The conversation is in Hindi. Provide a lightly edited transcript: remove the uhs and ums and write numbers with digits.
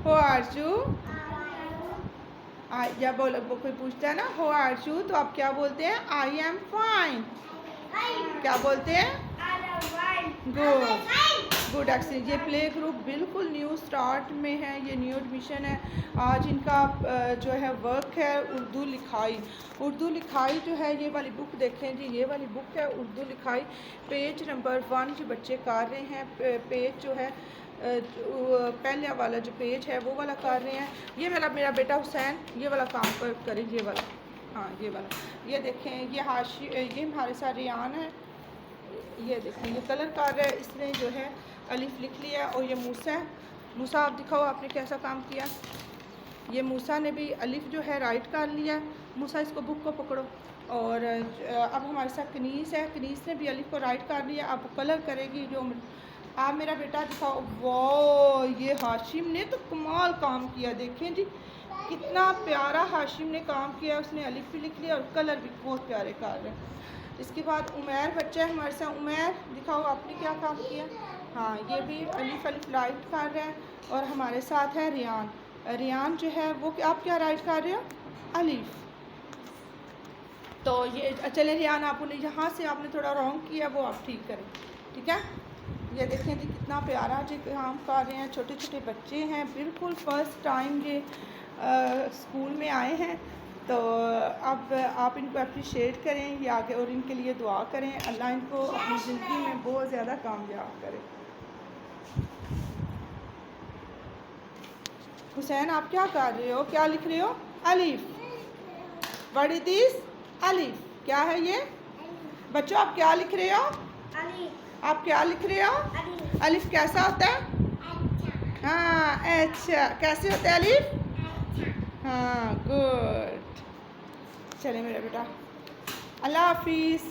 How are you? जब कोई पूछता है ना how are you, तो आप क्या बोलते हैं? I am fine. क्या बोलते हैं? Good exchange. ये प्ले ग्रुप बिल्कुल न्यू स्टार्ट में है, ये न्यू एडमिशन है। आज इनका जो है वर्क है उर्दू लिखाई। उर्दू लिखाई जो है ये वाली बुक देखें जी, ये वाली बुक है उर्दू लिखाई। पेज नंबर 1 जो बच्चे कर रहे हैं, पेज जो है पहले वाला जो पेज है वो वाला कर रहे हैं। ये मेरा बेटा हुसैन ये वाला काम करें, ये वाला, हाँ ये वाला। ये देखें, ये हाशी, ये हमारे साथ रियान है। ये देखें, ये कलर कर रहा है, इसने जो है अलिफ लिख लिया। और ये मूसा है। मूसा आप दिखाओ आपने कैसा काम किया। ये मूसा ने भी अलिफ जो है राइट कर लिया। मूसा इसको बुक को पकड़ो। और अब हमारे साथ कनीस है, कनीस ने भी अलिफ को राइट कर लिया। अब कलर करेगी जो आप मेरा बेटा दिखाओ। वो ये हाशिम ने तो कमाल काम किया, देखें जी कितना प्यारा हाशिम ने काम किया। उसने अलिफ भी लिख लिया और कलर भी बहुत प्यारे कर रहे हैं। इसके बाद उमैर बच्चा है हमारे साथ। उमैर दिखाओ आपने क्या काम किया। हाँ ये भी अलिफ राइट कर रहा है। और हमारे साथ है रियान। रियान जो है वो आप क्या राइट कर रहे हो? अलिफ। तो ये चले रियान, आपने यहाँ से आपने थोड़ा रॉन्ग किया, वो आप ठीक करें, ठीक है। ये देखें जी कितना प्यारा जी काम कर रहे हैं। छोटे छोटे बच्चे हैं, बिल्कुल फ़र्स्ट टाइम ये स्कूल में आए हैं। तो अब आप इनको अप्रिशिएट करें ये आगे, और इनके लिए दुआ करें अल्लाह इनको अपनी ज़िंदगी में बहुत ज़्यादा कामयाब करे। हुसैन आप क्या कर रहे हो, क्या लिख रहे हो? अलिफ। What is this? अलिफ। क्या है ये बच्चों, आप क्या लिख रहे हो? अलिफ। आप क्या लिख रहे हो? अलिफ। अलिफ कैसा होता है? अच्छा। हाँ अच्छा, कैसे होता है अलिफ? अच्छा। हाँ गुड। चले मेरा बेटा, अल्लाह हाफिज़।